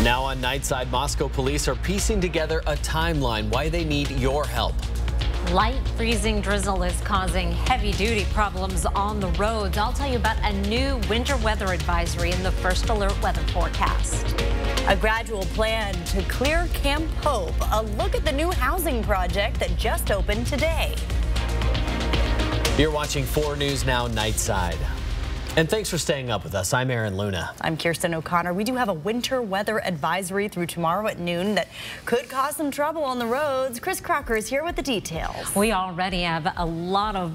Now on Nightside, Moscow police are piecing together a timeline why they need your help. Light freezing drizzle is causing heavy-duty problems on the roads. I'll tell you about a new winter weather advisory in the First Alert weather forecast. A gradual plan to clear Camp Hope. A look at the new housing project that just opened today. You're watching 4 News Now Nightside. And thanks for staying up with us. I'm Aaron Luna. I'm Kirsten O'Connor. We do have a winter weather advisory through tomorrow at noon that could cause some trouble on the roads. Chris Crocker is here with the details. We already have a lot of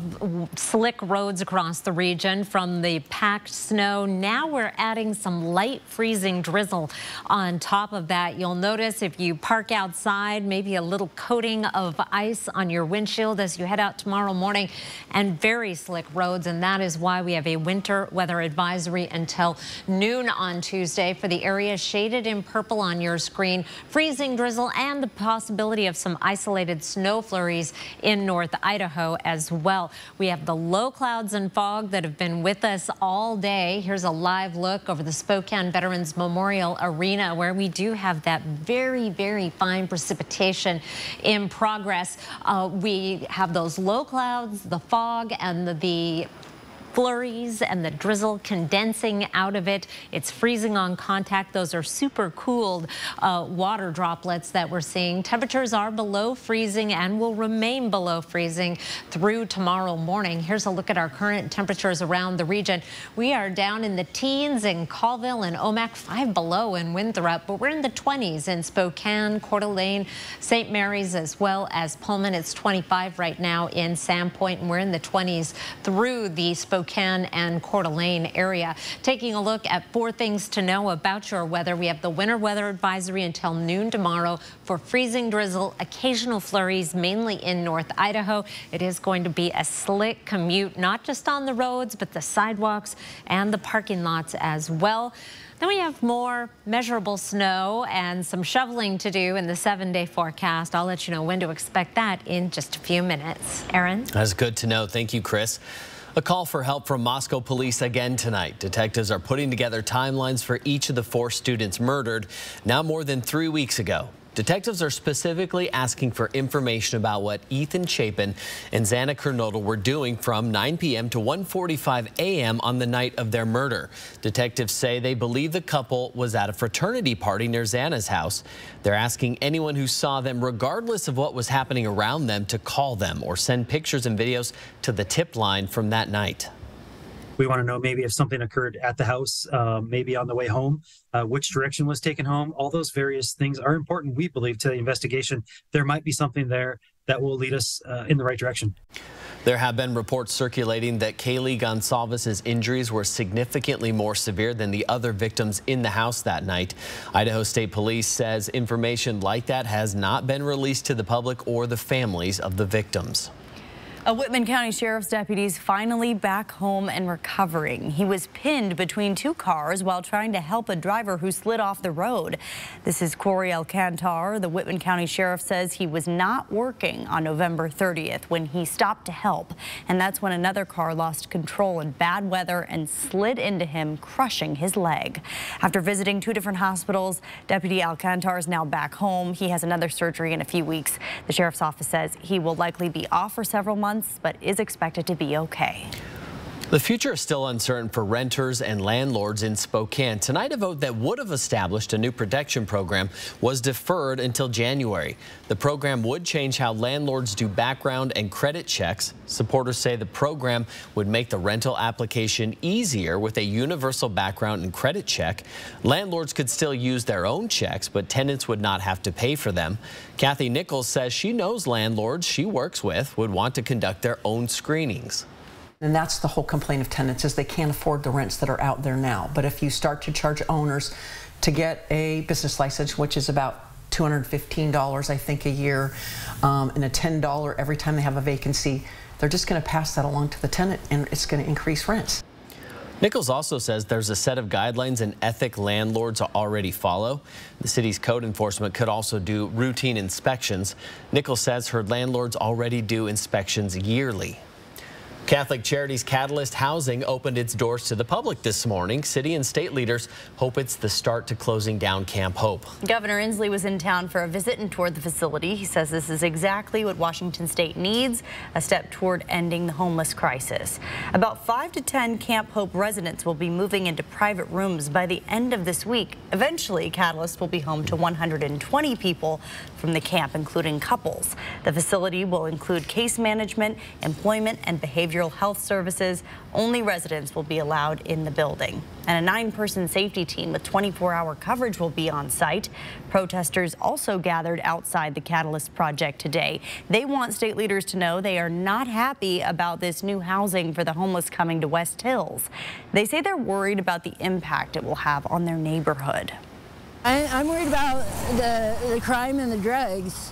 slick roads across the region from the packed snow. Now we're adding some light freezing drizzle on top of that. You'll notice if you park outside, maybe a little coating of ice on your windshield as you head out tomorrow morning, and very slick roads. And that is why we have a winter weather advisory until noon on Tuesday for the area shaded in purple on your screen. Freezing drizzle and the possibility of some isolated snow flurries in North Idaho as well. We have the low clouds and fog that have been with us all day. Here's a live look over the Spokane Veterans Memorial Arena where we do have that very, very fine precipitation in progress. We have those low clouds, the fog, and the flurries and the drizzle condensing out of it. It's freezing on contact. Those are super cooled water droplets that we're seeing. Temperatures are below freezing and will remain below freezing through tomorrow morning. Here's a look at our current temperatures around the region. We are down in the teens in Colville and Omak, 5 below in Winthrop, but we're in the 20s in Spokane, Coeur d'Alene, St. Mary's, as well as Pullman. It's 25 right now in Sandpoint, and we're in the 20s through the Spokane and Coeur d'Alene area. Taking a look at 4 things to know about your weather. We have the winter weather advisory until noon tomorrow for freezing drizzle, occasional flurries, mainly in North Idaho. It is going to be a slick commute, not just on the roads, but the sidewalks and the parking lots as well. Then we have more measurable snow and some shoveling to do in the 7-day forecast. I'll let you know when to expect that in just a few minutes. Aaron? That's good to know. Thank you, Chris. A call for help from Moscow police again tonight. Detectives are putting together timelines for each of the 4 students murdered now more than 3 weeks ago. Detectives are specifically asking for information about what Ethan Chapin and Xana Kernodle were doing from 9 p.m. to 1:45 a.m. on the night of their murder. Detectives say they believe the couple was at a fraternity party near Xana's house. They're asking anyone who saw them, regardless of what was happening around them, to call them or send pictures and videos to the tip line from that night. We want to know maybe if something occurred at the house, maybe on the way home, which direction was taken home. All those various things are important, we believe, to the investigation. There might be something there that will lead us in the right direction. There have been reports circulating that Kaylee Gonsalves' injuries were significantly more severe than the other victims in the house that night. Idaho State Police says information like that has not been released to the public or the families of the victims. A Whitman County Sheriff's deputy is finally back home and recovering. He was pinned between 2 cars while trying to help a driver who slid off the road. This is Corey Alcantar. The Whitman County Sheriff says he was not working on November 30th when he stopped to help. And that's when another car lost control in bad weather and slid into him, crushing his leg. After visiting 2 different hospitals, Deputy Alcantar is now back home. He has another surgery in a few weeks. The sheriff's office says he will likely be off for several months, but is expected to be okay. The future is still uncertain for renters and landlords in Spokane. Tonight, a vote that would have established a new protection program was deferred until January. The program would change how landlords do background and credit checks. Supporters say the program would make the rental application easier with a universal background and credit check. Landlords could still use their own checks, but tenants would not have to pay for them. Kathy Nichols says she knows landlords she works with would want to conduct their own screenings. And that's the whole complaint of tenants, is they can't afford the rents that are out there now. But if you start to charge owners to get a business license, which is about $215, I think, a year, and a $10 every time they have a vacancy, they're just going to pass that along to the tenant, and it's going to increase rents. Nichols also says there's a set of guidelines and ethic landlords already follow. The city's code enforcement could also do routine inspections. Nichols says her landlords already do inspections yearly. Catholic Charities Catalyst Housing opened its doors to the public this morning. City and state leaders hope it's the start to closing down Camp Hope. Governor Inslee was in town for a visit and toured the facility. He says this is exactly what Washington State needs, a step toward ending the homeless crisis. About 5 to 10 Camp Hope residents will be moving into private rooms by the end of this week. Eventually, Catalyst will be home to 120 people from the camp, including couples. The facility will include case management, employment, and behavioral health services. Only residents will be allowed in the building. And a 9-person safety team with 24-hour coverage will be on site. Protesters also gathered outside the Catalyst project today. They want state leaders to know they are not happy about this new housing for the homeless coming to West Hills. They say they're worried about the impact it will have on their neighborhood. I'm worried about the crime and the drugs.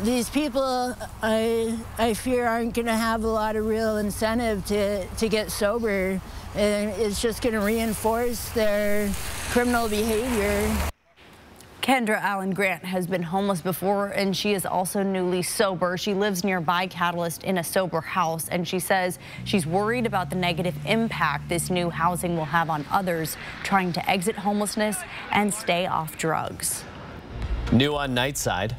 These people, I fear, aren't going to have a lot of real incentive to get sober, and it's just going to reinforce their criminal behavior. Kendra Allen Grant has been homeless before, and she is also newly sober. She lives nearby Catalyst in a sober house, and she says she's worried about the negative impact this new housing will have on others trying to exit homelessness and stay off drugs. New on Nightside.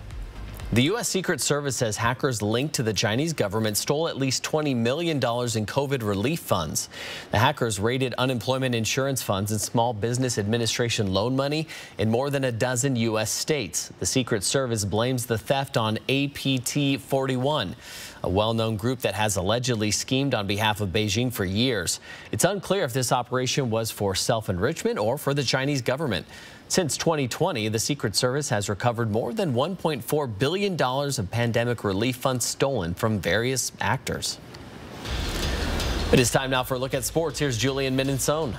The U.S. Secret Service says hackers linked to the Chinese government stole at least $20 million in COVID relief funds. The hackers raided unemployment insurance funds and Small Business Administration loan money in more than a dozen U.S. states. The Secret Service blames the theft on APT 41, a well-known group that has allegedly schemed on behalf of Beijing for years. It's unclear if this operation was for self-enrichment or for the Chinese government. Since 2020, the Secret Service has recovered more than $1.4 billion of pandemic relief funds stolen from various actors. It is time now for a look at sports. Here's Julian Minnesone.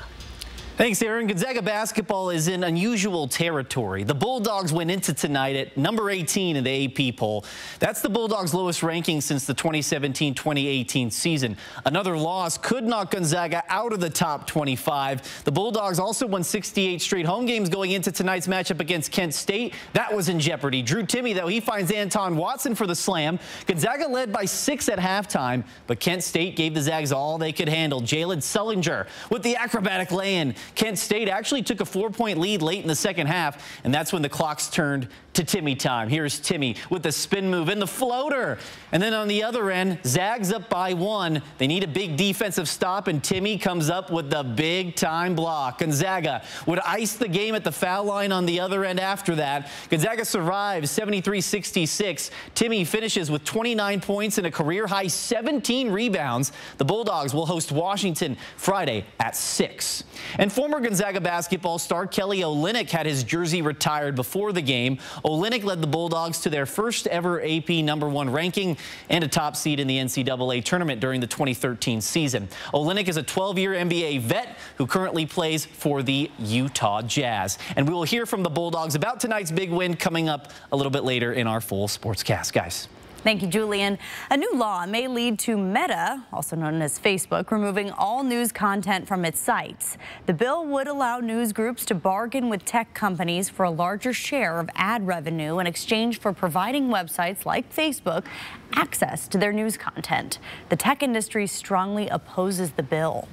Thanks, Aaron. Gonzaga basketball is in unusual territory. The Bulldogs went into tonight at number 18 in the AP poll. That's the Bulldogs' lowest ranking since the 2017-2018 season. Another loss could knock Gonzaga out of the top 25. The Bulldogs also won 68 straight home games going into tonight's matchup against Kent State. That was in jeopardy. Drew Timme, though, he finds Anton Watson for the slam. Gonzaga led by 6 at halftime, but Kent State gave the Zags all they could handle. Jalen Sullinger with the acrobatic lay-in. Kent State actually took a 4-point lead late in the second half, and that's when the clocks turned to Timme time. Here's Timme with the spin move and the floater. And then on the other end, Zags up by 1. They need a big defensive stop, and Timme comes up with the big-time block. Gonzaga would ice the game at the foul line on the other end after that. Gonzaga survives 73-66. Timme finishes with 29 points and a career-high 17 rebounds. The Bulldogs will host Washington Friday at 6. And former Gonzaga basketball star Kelly Olynyk had his jersey retired before the game. Olynyk led the Bulldogs to their first ever AP #1 ranking and a top seed in the NCAA tournament during the 2013 season. Olynyk is a 12-year NBA vet who currently plays for the Utah Jazz. And we will hear from the Bulldogs about tonight's big win coming up a little bit later in our full sportscast, guys. Thank you, Julian. A new law may lead to Meta, also known as Facebook, removing all news content from its sites. The bill would allow news groups to bargain with tech companies for a larger share of ad revenue in exchange for providing websites like Facebook access to their news content. The tech industry strongly opposes the bill.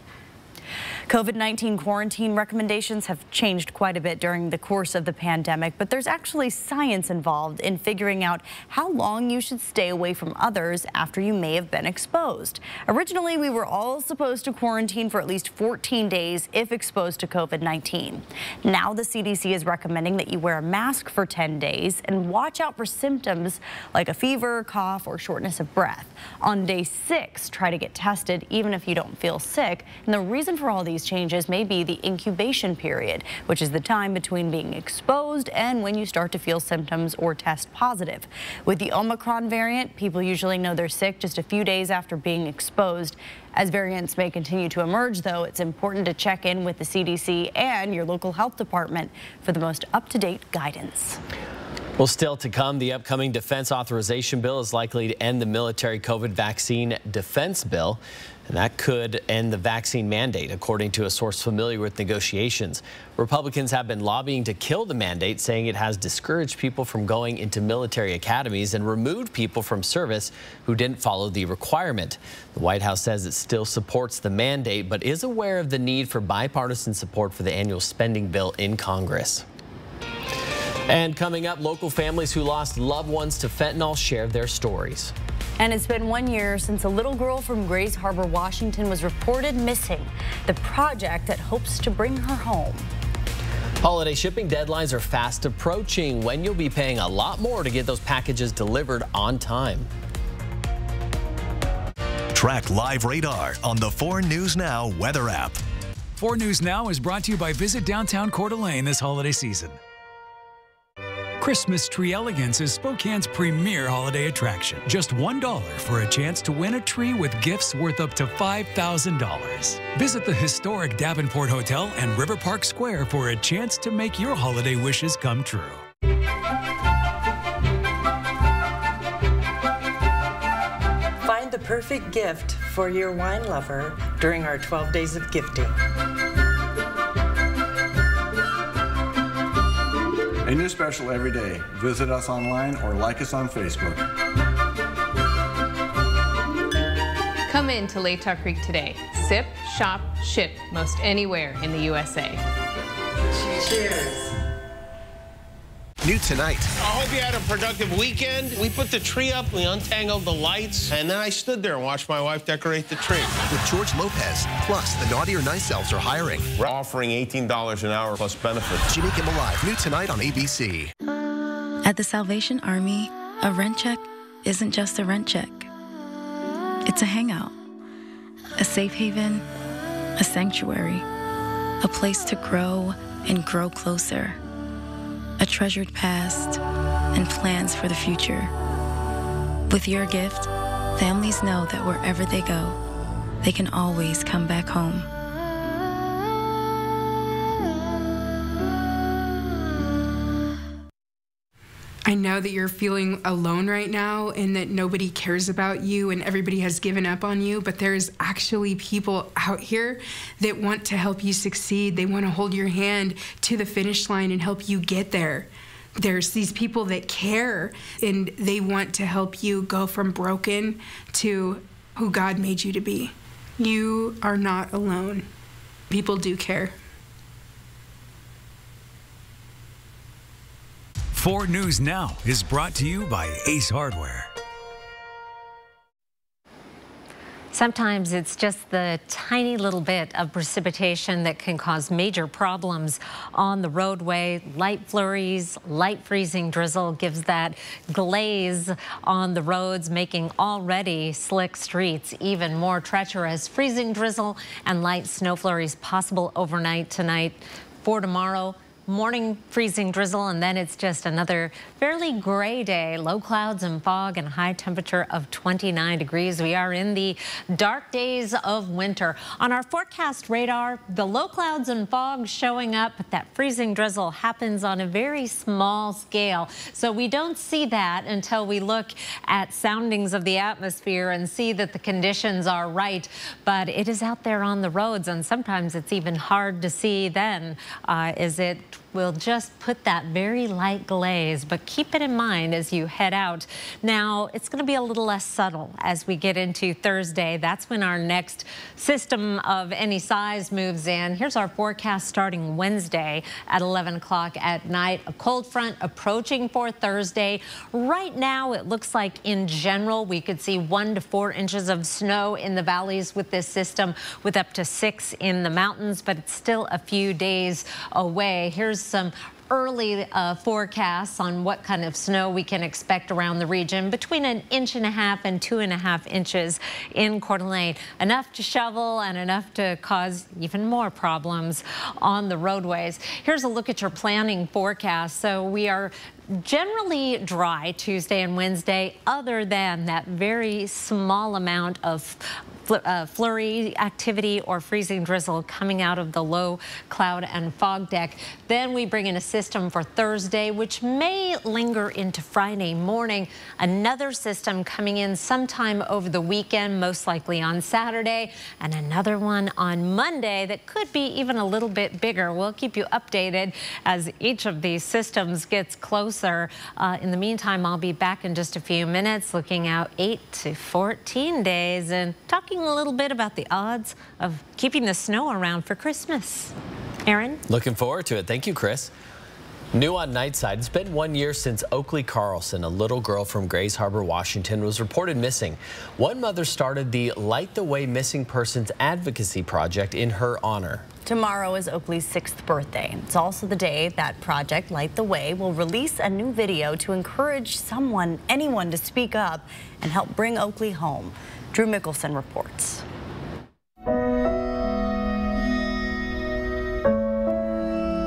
COVID-19 quarantine recommendations have changed quite a bit during the course of the pandemic, but there's actually science involved in figuring out how long you should stay away from others after you may have been exposed. Originally, we were all supposed to quarantine for at least 14 days if exposed to COVID-19. Now the CDC is recommending that you wear a mask for 10 days and watch out for symptoms like a fever, cough, or shortness of breath. On day 6, try to get tested even if you don't feel sick. And the reason for all these changes may be the incubation period, which is the time between being exposed and when you start to feel symptoms or test positive. With the Omicron variant, people usually know they're sick just a few days after being exposed. As variants may continue to emerge, though, it's important to check in with the CDC and your local health department for the most up-to-date guidance. Well, still to come, the upcoming defense authorization bill is likely to end the military COVID vaccine defense bill. and that could end the vaccine mandate, according to a source familiar with negotiations. Republicans have been lobbying to kill the mandate, saying it has discouraged people from going into military academies and removed people from service who didn't follow the requirement. The White House says it still supports the mandate, but is aware of the need for bipartisan support for the annual spending bill in Congress. And coming up, local families who lost loved ones to fentanyl share their stories. And it's been 1 year since a little girl from Grays Harbor, Washington was reported missing. The project that hopes to bring her home. Holiday shipping deadlines are fast approaching, when you'll be paying a lot more to get those packages delivered on time. Track live radar on the 4 News Now weather app. 4 News Now is brought to you by Visit Downtown Coeur d'Alene this holiday season. Christmas Tree Elegance is Spokane's premier holiday attraction. Just $1 for a chance to win a tree with gifts worth up to $5,000. Visit the historic Davenport Hotel and River Park Square for a chance to make your holiday wishes come true. Find the perfect gift for your wine lover during our 12 days of gifting. A new special every day. Visit us online or like us on Facebook. Come in to Latah Creek today. Sip, shop, ship most anywhere in the USA. Cheers. New tonight. I hope you had a productive weekend. We put the tree up, we untangled the lights, and then I stood there and watched my wife decorate the tree. With George Lopez. Plus, the Naughty or Nice Elves are hiring. We're offering $18 an hour plus benefits. Jimmy Kimmel Live. New tonight on ABC. At the Salvation Army, a rent check isn't just a rent check. It's a hangout, a safe haven, a sanctuary, a place to grow and grow closer. A treasured past, and plans for the future. With your gift, families know that wherever they go, they can always come back home. I know that you're feeling alone right now and that nobody cares about you and everybody has given up on you, but there's actually people out here that want to help you succeed. They want to hold your hand to the finish line and help you get there. There's these people that care and they want to help you go from broken to who God made you to be. You are not alone. People do care. 4 News Now is brought to you by Ace Hardware. Sometimes it's just the tiny little bit of precipitation that can cause major problems on the roadway. Light flurries, light freezing drizzle gives that glaze on the roads, making already slick streets even more treacherous. Freezing drizzle and light snow flurries possible overnight tonight. For tomorrow, morning freezing drizzle, and then it's just another fairly gray day. Low clouds and fog and high temperature of 29 degrees. We are in the dark days of winter. On our forecast radar, the low clouds and fog showing up, but that freezing drizzle happens on a very small scale. So we don't see that until we look at soundings of the atmosphere and see that the conditions are right. But it is out there on the roads, and sometimes it's even hard to see then as it will just put that very light glaze, but keep it in mind as you head out. Now, it's going to be a little less subtle as we get into Thursday. That's when our next system of any size moves in. Here's our forecast starting Wednesday at 11 o'clock at night. A cold front approaching for Thursday. Right now, it looks like in general, we could see 1 to 4 inches of snow in the valleys with this system, with up to 6 in the mountains, but it's still a few days away. Here's some early forecasts on what kind of snow we can expect around the region, between 1.5 inches and 2.5 inches in Coeur d'Alene. Enough to shovel and enough to cause even more problems on the roadways. Here's a look at your planning forecast. So we are generally dry Tuesday and Wednesday, other than that very small amount of flurry activity or freezing drizzle coming out of the low cloud and fog deck. Then we bring in a system system for Thursday, which may linger into Friday morning. Another system coming in sometime over the weekend, most likely on Saturday, and another one on Monday that could be even a little bit bigger. We'll keep you updated as each of these systems gets closer. In the meantime, I'll be back in just a few minutes looking out 8 to 14 days and talking a little bit about the odds of keeping the snow around for Christmas. Aaron? Looking forward to it. Thank you, Chris. New on Nightside, it's been 1 year since Oakley Carlson, a little girl from Grays Harbor, Washington, was reported missing. One mother started the Light the Way Missing Persons Advocacy Project in her honor. Tomorrow is Oakley's 6th birthday. It's also the day that Project Light the Way will release a new video to encourage anyone to speak up and help bring Oakley home. Drew Mickelson reports.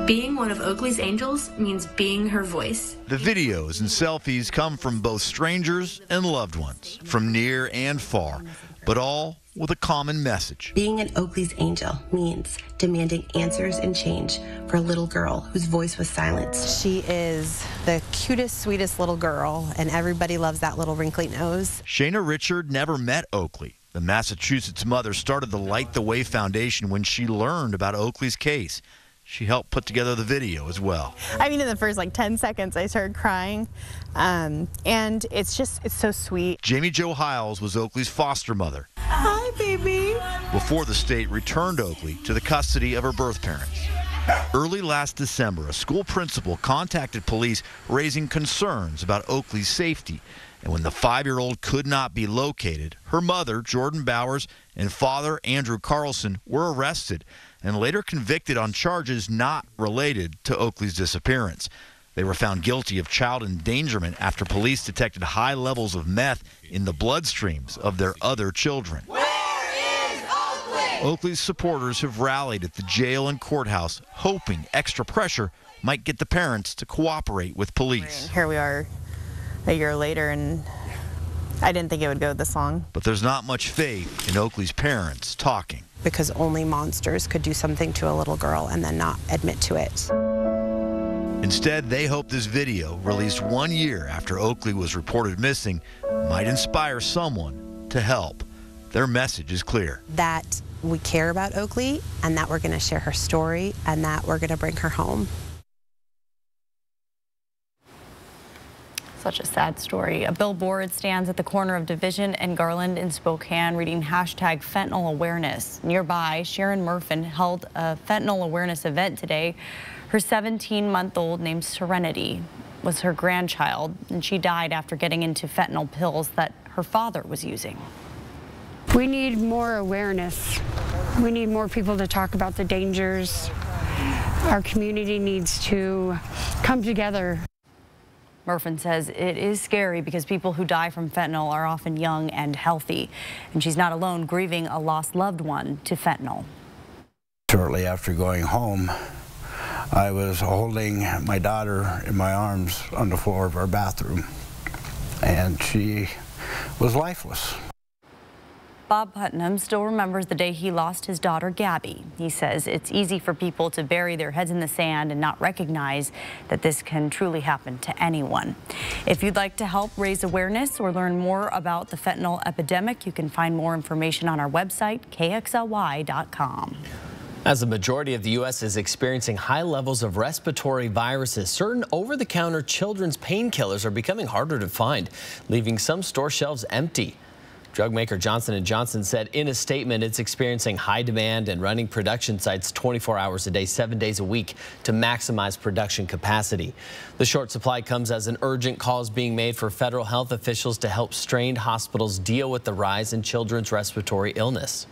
Being one of Oakley's angels means being her voice. The videos and selfies come from both strangers and loved ones, from near and far, but all with a common message. Being an Oakley's angel means demanding answers and change for a little girl whose voice was silenced. She is the cutest, sweetest little girl, and everybody loves that little wrinkly nose. Shayna Richard never met Oakley. The Massachusetts mother started the Light the Way Foundation when she learned about Oakley's case. She helped put together the video as well. I mean, in the first 10 seconds, I started crying, and it's so sweet. Jamie Jo Hiles was Oakley's foster mother. Hi, baby. Before the state returned Oakley to the custody of her birth parents. Early last December, a school principal contacted police raising concerns about Oakley's safety. And when the 5-year-old could not be located, her mother, Jordan Bowers, and father, Andrew Carlson, were arrested and later convicted on charges not related to Oakley's disappearance. They were found guilty of child endangerment after police detected high levels of meth in the bloodstreams of their other children. Where is Oakley? Oakley's supporters have rallied at the jail and courthouse, hoping extra pressure might get the parents to cooperate with police. Here we are a year later, and I didn't think it would go this long. But there's not much faith in Oakley's parents talking. Because only monsters could do something to a little girl and then not admit to it. Instead, they hope this video, released 1 year after Oakley was reported missing, might inspire someone to help. Their message is clear. That we care about Oakley and that we're going to share her story and that we're going to bring her home. Such a sad story. A billboard stands at the corner of Division and Garland in Spokane reading #fentanyl awareness. Nearby, Sharon Murfin held a fentanyl awareness event today. Her 17-month-old named Serenity was her grandchild, and she died after getting into fentanyl pills that her father was using. We need more awareness. We need more people to talk about the dangers. Our community needs to come together. Murfin says it is scary because people who die from fentanyl are often young and healthy, and she's not alone grieving a lost loved one to fentanyl. Shortly after going home, I was holding my daughter in my arms on the floor of our bathroom, and she was lifeless. Bob Putnam still remembers the day he lost his daughter, Gabby. He says it's easy for people to bury their heads in the sand and not recognize that this can truly happen to anyone. If you'd like to help raise awareness or learn more about the fentanyl epidemic, you can find more information on our website, kxly.com. As the majority of the U.S. is experiencing high levels of respiratory viruses, certain over-the-counter children's painkillers are becoming harder to find, leaving some store shelves empty. Drug maker Johnson & Johnson said in a statement it's experiencing high demand and running production sites 24 hours a day, 7 days a week to maximize production capacity. The short supply comes as an urgent call is being made for federal health officials to help strained hospitals deal with the rise in children's respiratory illness.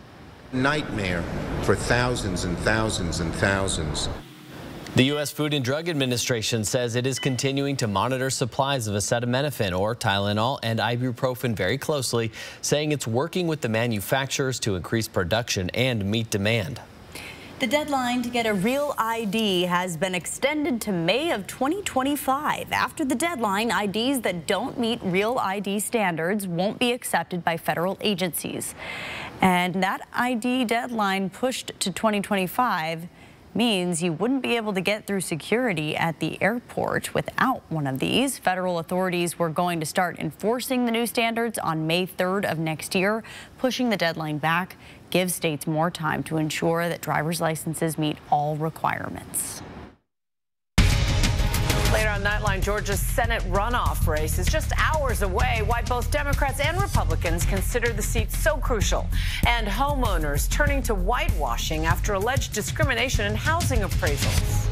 Nightmare for thousands and thousands and thousands. The U.S. Food and Drug Administration says it is continuing to monitor supplies of acetaminophen or Tylenol and ibuprofen very closely, saying it's working with the manufacturers to increase production and meet demand. The deadline to get a real ID has been extended to May of 2025. After the deadline, IDs that don't meet real ID standards won't be accepted by federal agencies. And that ID deadline pushed to 2025 means you wouldn't be able to get through security at the airport without one of these. Federal authorities were going to start enforcing the new standards on May 3rd of next year. Pushing the deadline back gives states more time to ensure that driver's licenses meet all requirements. Later on Nightline, Georgia's Senate runoff race is just hours away. Why both Democrats and Republicans consider the seat so crucial. And homeowners turning to whitewashing after alleged discrimination in housing appraisals.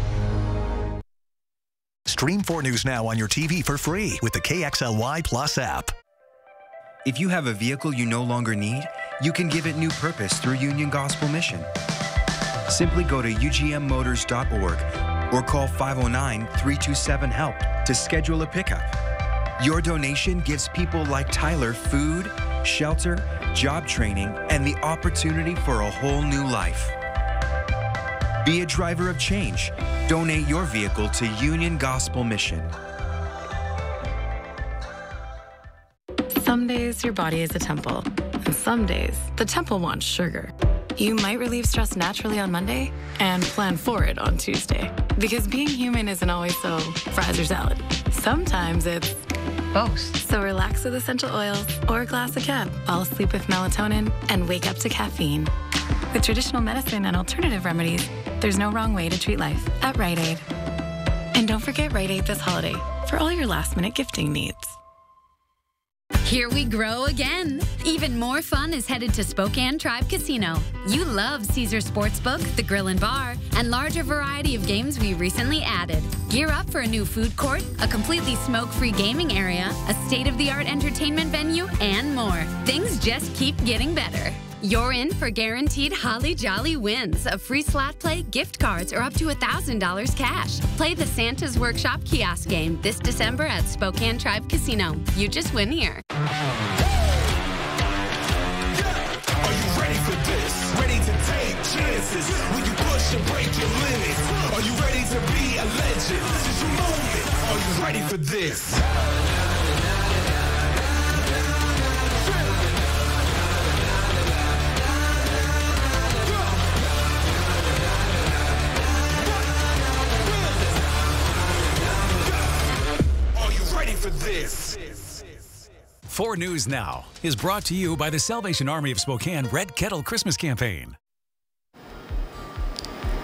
Stream 4 News Now on your TV for free with the KXLY Plus app. If you have a vehicle you no longer need, you can give it new purpose through Union Gospel Mission. Simply go to ugmmotors.org or call 509-327-HELP to schedule a pickup. Your donation gives people like Tyler food, shelter, job training, and the opportunity for a whole new life. Be a driver of change. Donate your vehicle to Union Gospel Mission. Some days your body is a temple, and some days the temple wants sugar. You might relieve stress naturally on Monday and plan for it on Tuesday. Because being human isn't always so fries or salad. Sometimes it's both. So relax with essential oils or a glass of Cab. Fall asleep with melatonin and wake up to caffeine. With traditional medicine and alternative remedies, there's no wrong way to treat life at Rite Aid. And don't forget Rite Aid this holiday for all your last-minute gifting needs. Here we grow again. Even more fun is headed to Spokane Tribe Casino. You love Caesar Sportsbook, the grill and bar, and larger variety of games we recently added. Gear up for a new food court, a completely smoke-free gaming area, a state-of-the-art entertainment venue, and more. Things just keep getting better. You're in for guaranteed Holly Jolly wins of free slot play, gift cards, or up to $1,000 cash. Play the Santa's Workshop kiosk game this December at Spokane Tribe Casino. You just win here. Are you ready for this? Ready to take chances? Will you push and break your limits? Are you ready to be a legend? This is your moment. Are you ready for this? For this. 4 News Now is brought to you by the Salvation Army of Spokane Red Kettle Christmas Campaign.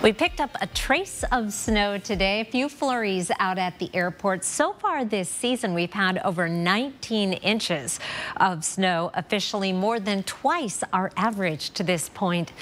We picked up a trace of snow today, a few flurries out at the airport. So far this season, we've had over 19 inches of snow, officially more than twice our average to this point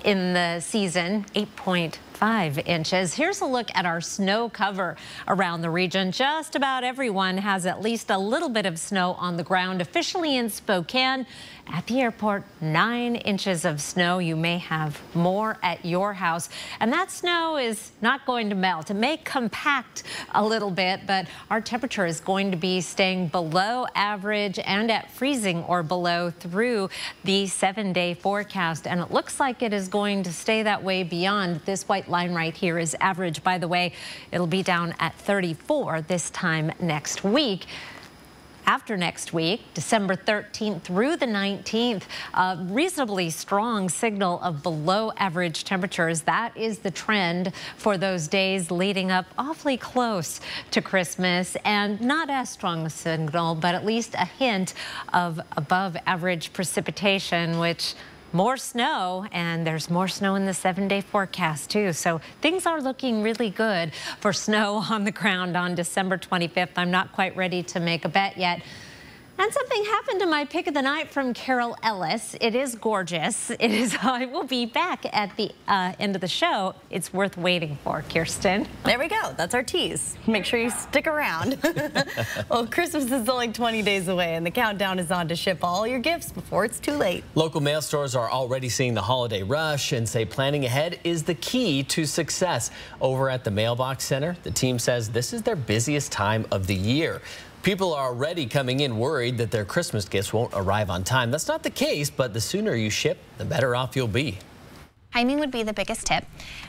in the season, 8.5 inches. Here's a look at our snow cover around the region. Just about everyone has at least a little bit of snow on the ground. Officially in Spokane, at the airport, 9 inches of snow. You may have more at your house. And that snow is not going to melt. It may compact a little bit, but our temperature is going to be staying below average and at freezing or below through the 7-day forecast. And it looks like it is going to stay that way beyond. This white line right here is average. By the way, it'll be down at 34 this time next week. After next week, December 13th through the 19th, a reasonably strong signal of below average temperatures. That is the trend for those days leading up awfully close to Christmas, and not as strong a signal, but at least a hint of above average precipitation, which more snow, and there's more snow in the 7-day forecast too. So things are looking really good for snow on the ground on December 25th. I'm not quite ready to make a bet yet. And something happened to my pick of the night from Carol Ellis. It is gorgeous. It is. I will be back at the end of the show. It's worth waiting for, Kirsten. There we go. That's our tease. Make sure you stick around. Well, Christmas is only 20 days away, and the countdown is on to ship all your gifts before it's too late. Local mail stores are already seeing the holiday rush and say planning ahead is the key to success. Over at the Mailbox Center, the team says this is their busiest time of the year. People are already coming in worried that their Christmas gifts won't arrive on time. That's not the case, but the sooner you ship, the better off you'll be. Timing would be the biggest tip.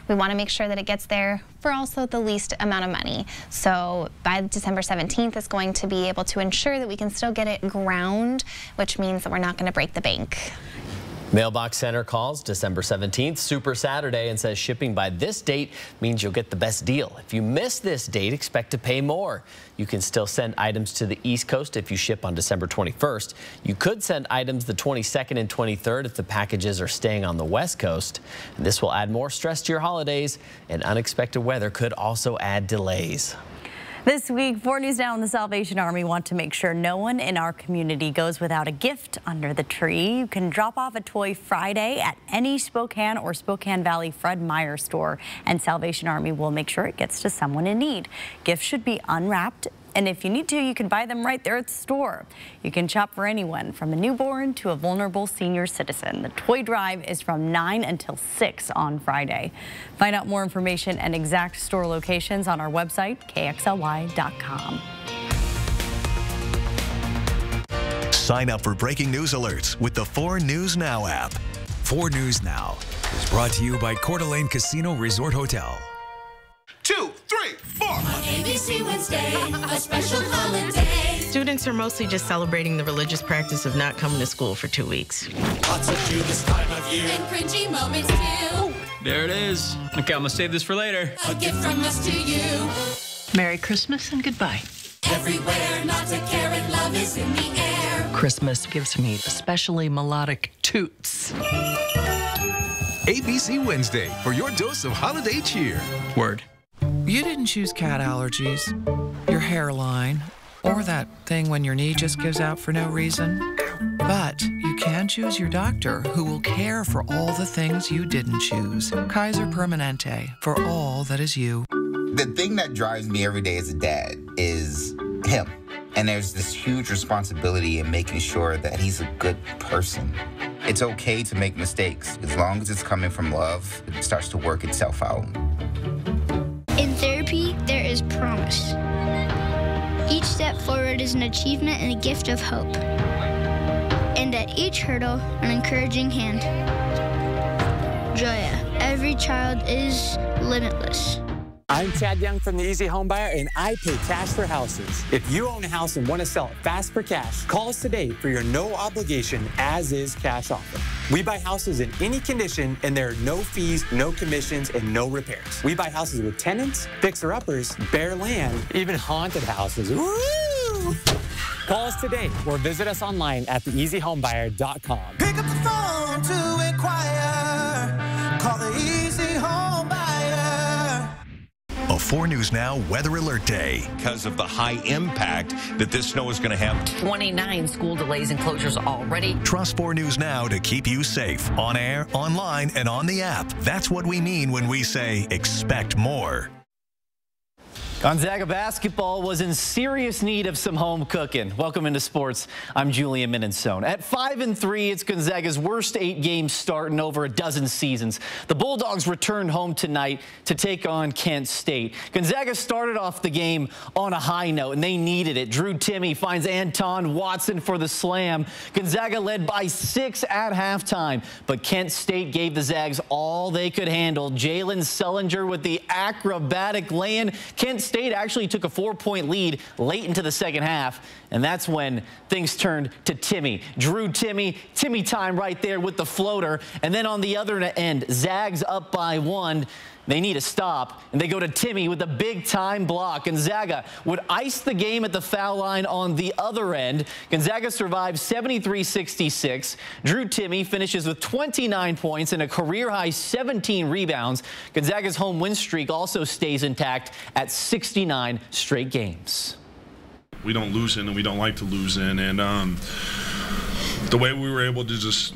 We want to make sure that it gets there for also the least amount of money. So by December 17th is going to be able to ensure that we can still get it ground, which means that we're not going to break the bank. Mailbox Center calls December 17th, Super Saturday, and says shipping by this date means you'll get the best deal. If you miss this date, expect to pay more. You can still send items to the East Coast if you ship on December 21st. You could send items the 22nd and 23rd if the packages are staying on the West Coast. And this will add more stress to your holidays, and unexpected weather could also add delays. This week, 4 News Now and the Salvation Army want to make sure no one in our community goes without a gift under the tree. You can drop off a toy Friday at any Spokane or Spokane Valley Fred Meyer store, and Salvation Army will make sure it gets to someone in need. Gifts should be unwrapped, and if you need to, you can buy them right there at the store. You can shop for anyone from a newborn to a vulnerable senior citizen. The toy drive is from 9 until 6 on Friday. Find out more information and exact store locations on our website, kxly.com. Sign up for breaking news alerts with the 4 News Now app. 4 News Now is brought to you by Coeur d'Alene Casino Resort Hotel. 2, 3, 4. On ABC Wednesday, a special holiday. Students are mostly just celebrating the religious practice of not coming to school for 2 weeks. Lots of you this time of year. And cringy moments too. There it is. Okay, I'm gonna save this for later. A gift from us to you. Merry Christmas and goodbye. Everywhere, not a care, and love is in the air. Christmas gives me especially melodic toots. ABC Wednesday for your dose of holiday cheer. Word. You didn't choose cat allergies, your hairline, or that thing when your knee just gives out for no reason. But you can choose your doctor who will care for all the things you didn't choose. Kaiser Permanente, for all that is you. The thing that drives me every day as a dad is him. And there's this huge responsibility in making sure that he's a good person. It's okay to make mistakes. As long as it's coming from love, it starts to work itself out. In therapy, there is promise. Each step forward is an achievement and a gift of hope. And at each hurdle, an encouraging hand. Joya, every child is limitless. I'm Chad Young from the Easy Home Buyer, and I pay cash for houses. If you own a house and want to sell it fast for cash, call us today for your no-obligation as-is cash offer. We buy houses in any condition, and there are no fees, no commissions, and no repairs. We buy houses with tenants, fixer-uppers, bare land, even haunted houses. Woo! Call us today or visit us online at theeasyhomebuyer.com. Pick up the phone to inquire. Call the Easy Home Buyer. A 4 News Now Weather Alert Day. Because of the high impact that this snow is going to have. 29 school delays and closures already. Trust 4 News Now to keep you safe on air, online, and on the app. That's what we mean when we say expect more. Gonzaga basketball was in serious need of some home cooking. Welcome into sports. I'm Julian Minensone. At 5-3, it's Gonzaga's worst 8-game start in over a dozen seasons. The Bulldogs returned home tonight to take on Kent State. Gonzaga started off the game on a high note, and they needed it. Drew Timme finds Anton Watson for the slam. Gonzaga led by 6 at halftime, but Kent State gave the Zags all they could handle. Jalen Sullinger with the acrobatic lay-in. Kent State actually took a 4-point lead late into the second half, and that's when things turned to Timme. Drew Timme time right there with the floater, and then on the other end, Zags up by 1. They need a stop, and they go to Timme with a big-time block. Gonzaga would ice the game at the foul line on the other end. Gonzaga survives 73-66. Drew Timme finishes with 29 points and a career-high 17 rebounds. Gonzaga's home win streak also stays intact at 69 straight games. We don't lose in, and we don't like to lose in, and the way we were able to just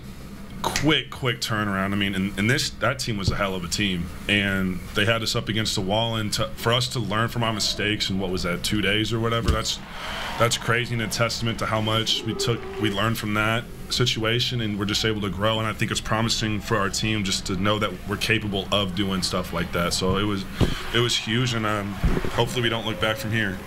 quick turnaround. I mean, and that team was a hell of a team, and they had us up against the wall. And for us to learn from our mistakes in what was that, 2 days or whatever, that's crazy, and a testament to how much we learned from that situation, and we're just able to grow. And I think it's promising for our team just to know that we're capable of doing stuff like that. So it was huge, and hopefully we don't look back from here.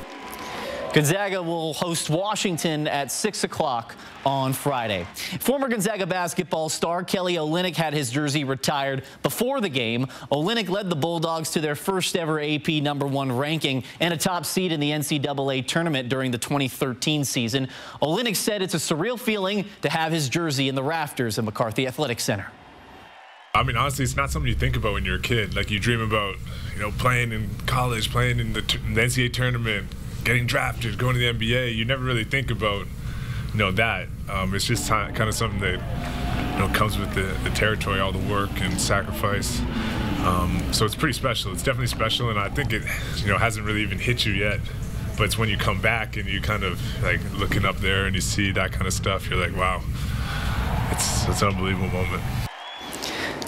Gonzaga will host Washington at 6 o'clock on Friday. Former Gonzaga basketball star Kelly Olynyk had his jersey retired before the game. Olynyk led the Bulldogs to their first ever AP #1 ranking and a top seed in the NCAA tournament during the 2013 season. Olynyk said it's a surreal feeling to have his jersey in the rafters at McCarthy Athletic Center. I mean, honestly, it's not something you think about when you're a kid. Like, you dream about, playing in college, playing in the NCAA tournament, getting drafted, going to the NBA. You never really think about, that. It's just kind of something that, comes with the territory, all the work and sacrifice. So it's pretty special. It's definitely special, and I think it, hasn't really even hit you yet. But it's when you come back and you kind of, looking up there and you see that kind of stuff, you're like, wow, it's an unbelievable moment.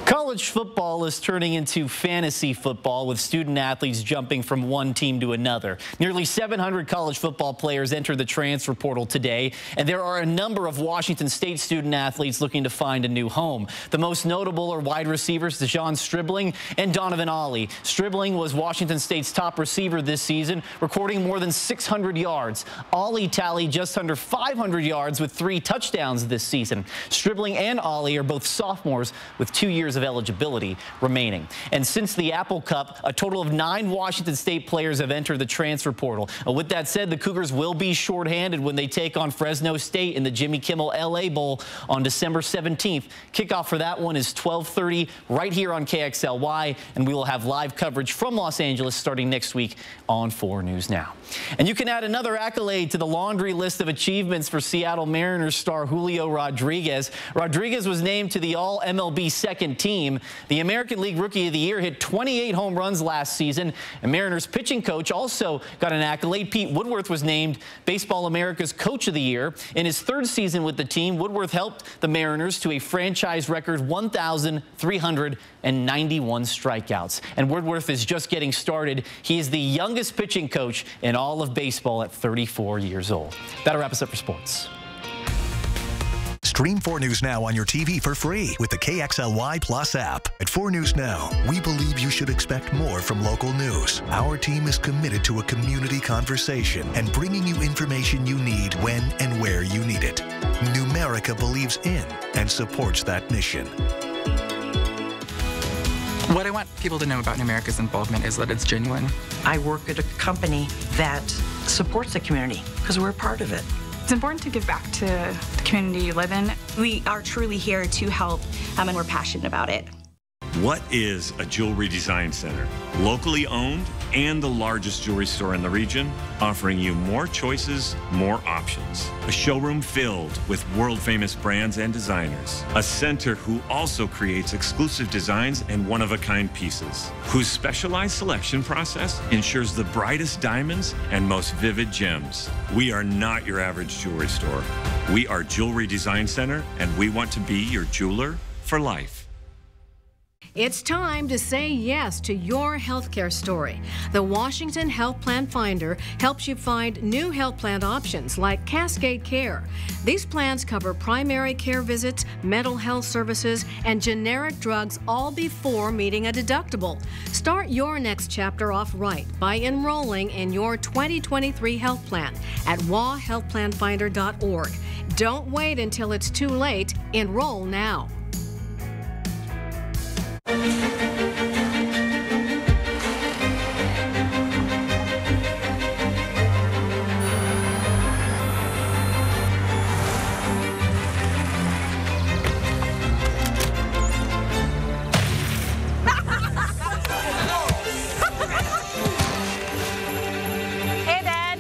College football is turning into fantasy football, with student athletes jumping from one team to another. Nearly 700 college football players entered the transfer portal today, and there are a number of Washington State student athletes looking to find a new home. The most notable are wide receivers Dejon Stribling and Donovan Ollie. Stribling was Washington State's top receiver this season, recording more than 600 yards. Ollie tallied just under 500 yards with 3 touchdowns this season. Stribling and Ollie are both sophomores with 2 years of eligibility remaining. And since the Apple Cup, a total of 9 Washington State players have entered the transfer portal. With that said, the Cougars will be shorthanded when they take on Fresno State in the Jimmy Kimmel LA Bowl on December 17th. Kickoff for that one is 12:30 right here on KXLY, and we will have live coverage from Los Angeles starting next week on 4 News Now. And you can add another accolade to the laundry list of achievements for Seattle Mariners star Julio Rodriguez. Rodriguez was named to the All-MLB second team. The American League Rookie of the Year hit 28 home runs last season. And Mariners pitching coach also got an accolade. Pete Woodworth was named Baseball America's Coach of the Year. In his 3rd season with the team, Woodworth helped the Mariners to a franchise record 1,391 strikeouts. And Woodworth is just getting started. He is the youngest pitching coach in all of baseball at 34 years old. That'll wrap us up for sports. Stream 4 News Now on your TV for free with the KXLY Plus app. At 4 News Now, we believe you should expect more from local news. Our team is committed to a community conversation and bringing you information you need when and where you need it. Numerica believes in and supports that mission. What I want people to know about Numerica's involvement is that it's genuine. I work at a company that supports the community because we're a part of it. It's important to give back to the community you live in. We are truly here to help, and we're passionate about it. What is a jewelry design center? Locally owned and the largest jewelry store in the region, offering you more choices, more options. A showroom filled with world-famous brands and designers. A center who also creates exclusive designs and one-of-a-kind pieces. Whose specialized selection process ensures the brightest diamonds and most vivid gems. We are not your average jewelry store. We are Jewelry Design Center, and we want to be your jeweler for life. It's time to say yes to your healthcare story. The Washington Health Plan Finder helps you find new health plan options like Cascade Care. These plans cover primary care visits, mental health services, and generic drugs, all before meeting a deductible. Start your next chapter off right by enrolling in your 2023 health plan at wahealthplanfinder.org. Don't wait until it's too late. Enroll now. Hey, Dad.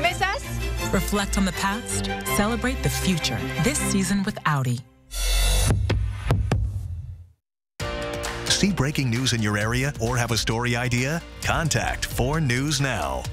Miss us? Reflect on the past, celebrate the future. This season with Audi. See breaking news in your area or have a story idea? Contact 4 News Now.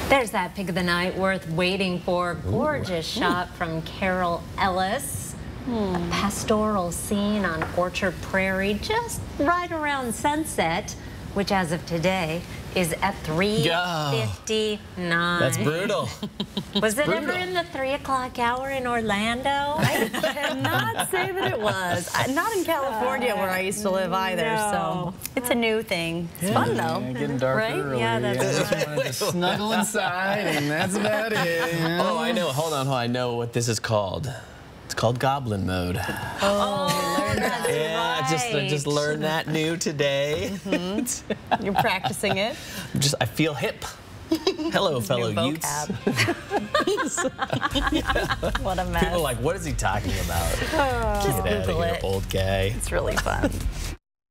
There's that pick of the night worth waiting for. Gorgeous shot from Carol Ellis. A pastoral scene on Orchard Prairie just right around sunset. which as of today is at 3:59. That's brutal. Was it ever in the 3 o'clock hour in Orlando? I cannot say that it was. Not in California where I used to live either, so it's a new thing. It's fun though. Yeah, getting darker right? early. Yeah, that's wanted to snuggle inside, and that's about it. You know? Oh, I know. Hold on. I know what this is called. It's called Goblin Mode. Oh, that's yeah, right. I just learned that new today. You're practicing it. I feel hip. Hello, fellow youths. What a mess. People are like, what is he talking about? Just Get out of Google here, it. old guy. It's really fun.